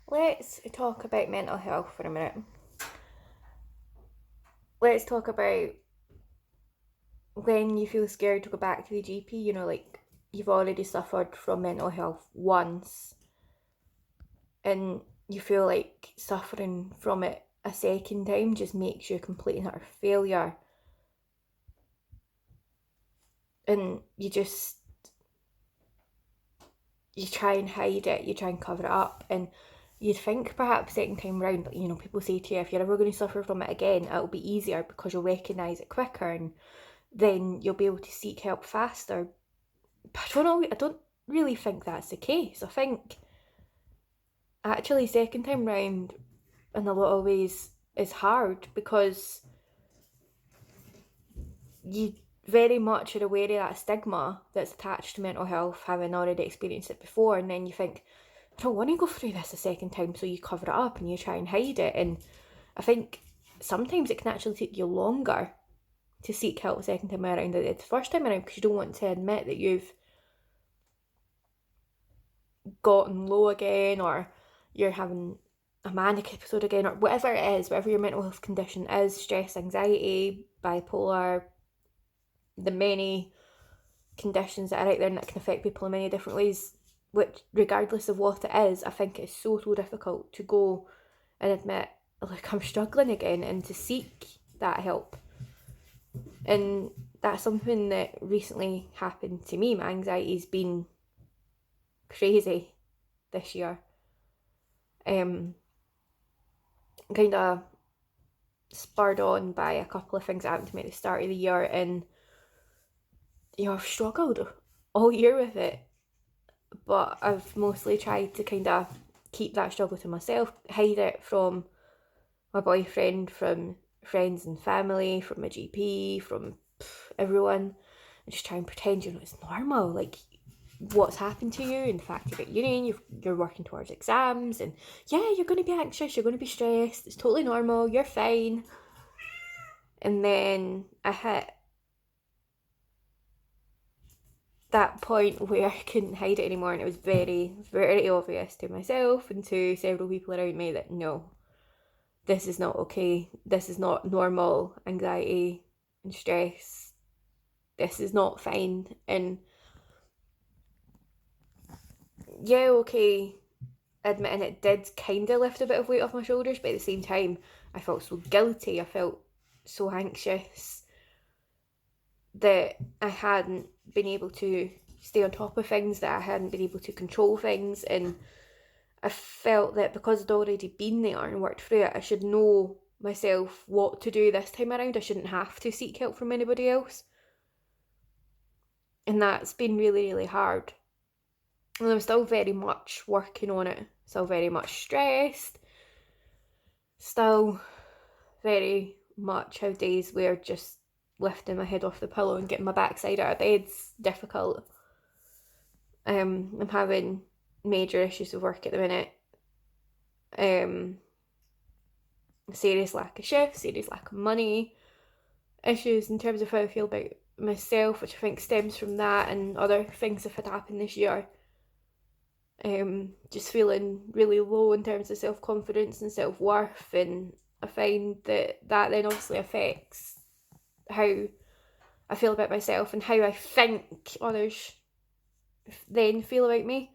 Let's talk about mental health for a minute. Let's talk about when you feel scared to go back to the GP, like you've already suffered from mental health once and you feel like suffering from it a second time just makes you a complete and utter failure. And you try and hide it, you try and cover it up, and you'd think perhaps second time round, people say to you, if you're ever going to suffer from it again, it'll be easier because you'll recognise it quicker and then you'll be able to seek help faster. But I don't really think that's the case. I think actually second time round in a lot of ways is hard because you very much are aware of that stigma that's attached to mental health, having already experienced it before, and then you think, I don't want to go through this a second time, so you cover it up and you try and hide it. And I think sometimes it can actually take you longer to seek help the second time around than the first time around because you don't want to admit that you've gotten low again, or you're having a manic episode again, or whatever it is, whatever your mental health condition is, stress, anxiety, bipolar, the many conditions that are out there and that can affect people in many different ways, which regardless of what it is, I think it's so difficult to go and admit, like, I'm struggling again, and to seek that help. And that's something that recently happened to me. My anxiety's been crazy this year. Kind of spurred on by a couple of things that happened to me at the start of the year, and I've struggled all year with it, but I've mostly tried to kind of keep that struggle to myself, hide it from my boyfriend, from friends and family, from my GP, from everyone, and just try and pretend it's normal. Like, what's happened to you, and the fact you're at uni and you're working towards exams, and yeah, you're going to be anxious, you're going to be stressed, it's totally normal, you're fine. And then I hit that point where I couldn't hide it anymore, and it was very, very obvious to myself and to several people around me that no, this is not okay. This is not normal anxiety and stress. This is not fine. And yeah, okay, admitting it did kind of lift a bit of weight off my shoulders, but at the same time, I felt so guilty. I felt so anxious that I hadn't been able to stay on top of things, that I hadn't been able to control things. And I felt that because I'd already been there and worked through it, I should know myself what to do this time around. I shouldn't have to seek help from anybody else. And that's been really, really hard. And I'm still very much working on it, still very much stressed, still very much have days where just lifting my head off the pillow and getting my backside out of bed's difficult. I'm having major issues with work at the minute. Serious lack of shifts, serious lack of money, issues in terms of how I feel about myself, which I think stems from that and other things that had happened this year. Just feeling really low in terms of self-confidence and self-worth, and I find that then obviously affects how I feel about myself and how I think others then feel about me.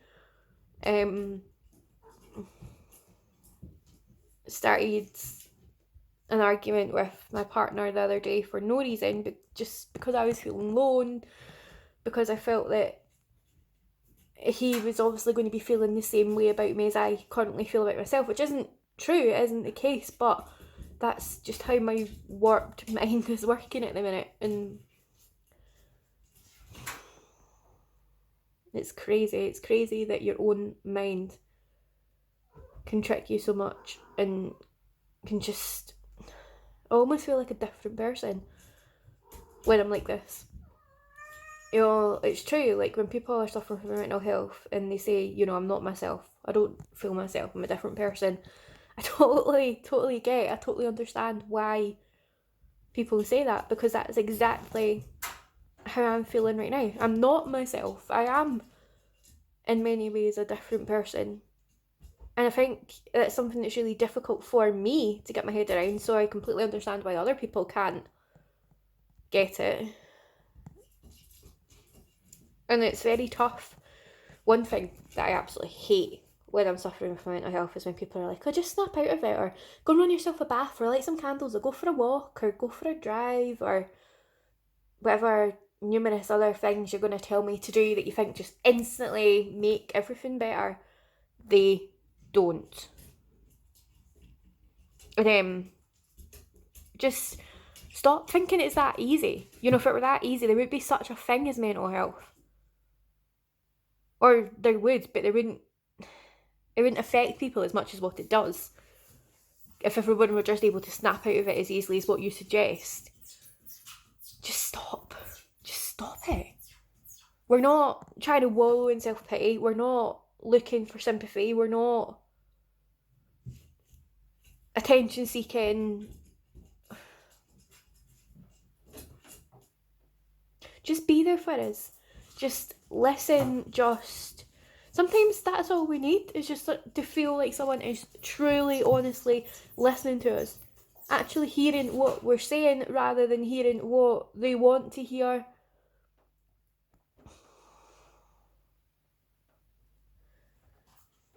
Started an argument with my partner the other day for no reason, but just because I was feeling low, and because I felt that he was obviously going to be feeling the same way about me as I currently feel about myself, which isn't true, it isn't the case, but that's just how my warped mind is working at the minute. And it's crazy that your own mind can trick you so much and can just almost feel like a different person when I'm like this. It's true, like when people are suffering from mental health and they say, I'm not myself, I don't feel myself, I'm a different person. I totally get it. I totally understand why people say that, because that's exactly how I'm feeling right now. I'm not myself. I am, in many ways, a different person. And I think that's something that's really difficult for me to get my head around, so I completely understand why other people can't get it. And it's very tough. One thing that I absolutely hate when I'm suffering from mental health is when people are like, oh, just snap out of it, or go and run yourself a bath, or light some candles, or go for a walk, or go for a drive, or whatever numerous other things you're going to tell me to do that you think just instantly make everything better. They don't. And just stop thinking it's that easy. You know, if it were that easy, there would be such a thing as mental health. Or there would, but it wouldn't affect people as much as what it does. If everyone were just able to snap out of it as easily as what you suggest. Just stop. Just stop it. We're not trying to wallow in self-pity. We're not looking for sympathy. We're not attention seeking. Just be there for us. Just listen. Just sometimes that's all we need, is just to feel like someone is truly, honestly listening to us, actually hearing what we're saying rather than hearing what they want to hear.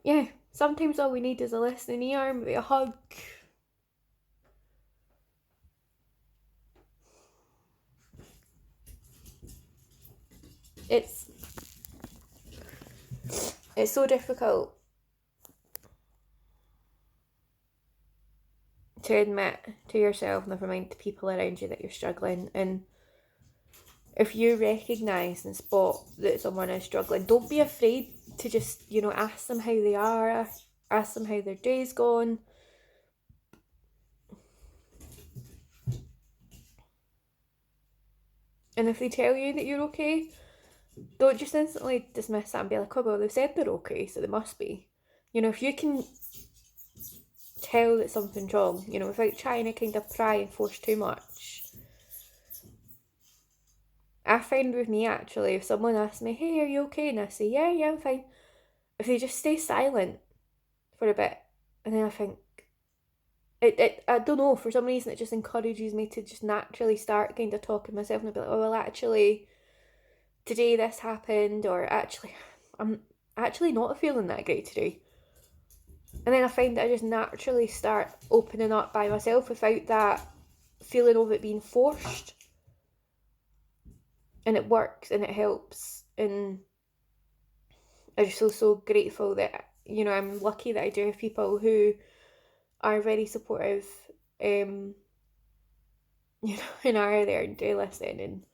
Yeah, sometimes all we need is a listening ear, maybe a hug. It's so difficult to admit to yourself, never mind to people around you, that you're struggling. And if you recognise and spot that someone is struggling, don't be afraid to just, ask them how they are, ask them how their day's gone. And if they tell you that you're okay, don't just instantly dismiss that and be like, oh, well, they've said they're okay, so they must be. If you can tell that something's wrong, without trying to kind of pry and force too much. I find with me, actually, if someone asks me, hey, are you okay? And I say, yeah, I'm fine. If they just stay silent for a bit, and then I think, I don't know, for some reason it just encourages me to just naturally start kind of talking to myself and be like, oh, well, actually, today this happened, or actually, I'm actually not feeling that great today. And then I find that I just naturally start opening up by myself without that feeling of it being forced. And it works and it helps. And I just feel so grateful that, I'm lucky that I do have people who are very supportive, and are there and do listen. And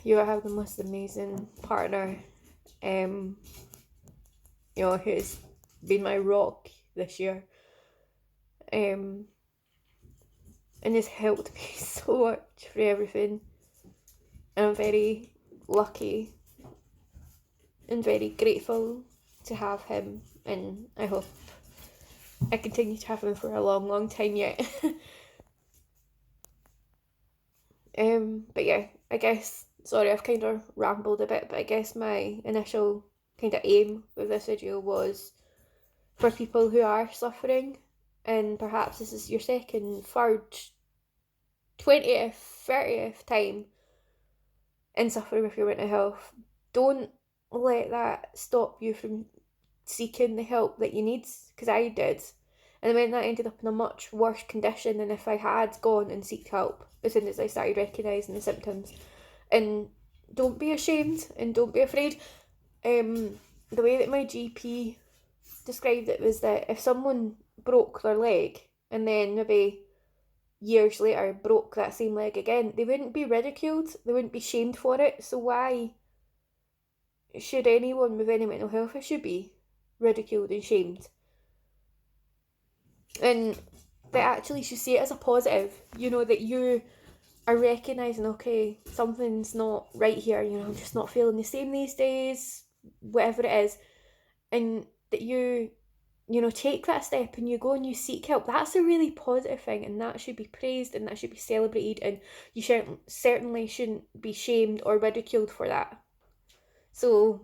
I have the most amazing partner, who's been my rock this year, and has helped me so much for everything. And I'm very lucky and very grateful to have him, and I hope I continue to have him for a long, long time yet. But yeah, I guess, sorry, I've kind of rambled a bit, but I guess my initial kind of aim with this video was for people who are suffering, and perhaps this is your second, third, 20th, 30th time in suffering with your mental health. Don't let that stop you from seeking the help that you need, because I did. And I meant that I ended up in a much worse condition than if I had gone and sought help as soon as I started recognising the symptoms. And don't be ashamed and don't be afraid. The way that my GP described it was that if someone broke their leg and then maybe years later broke that same leg again, they wouldn't be ridiculed, they wouldn't be shamed for it. So why should anyone with any mental health issue be ridiculed and shamed? And they actually should see it as a positive, that you are recognising, okay, something's not right here, I'm just not feeling the same these days, whatever it is, and that you take that step and you go and you seek help. That's a really positive thing, and that should be praised and that should be celebrated, and you certainly shouldn't be shamed or ridiculed for that. So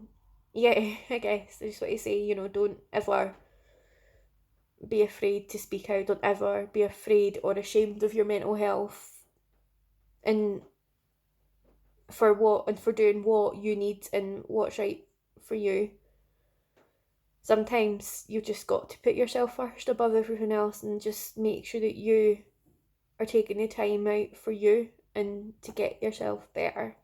yeah, I guess I just want to say, don't ever be afraid to speak out. Don't ever be afraid or ashamed of your mental health, and for doing what you need and what's right for you. Sometimes you've just got to put yourself first above everything else and just make sure that you are taking the time out for you and to get yourself better.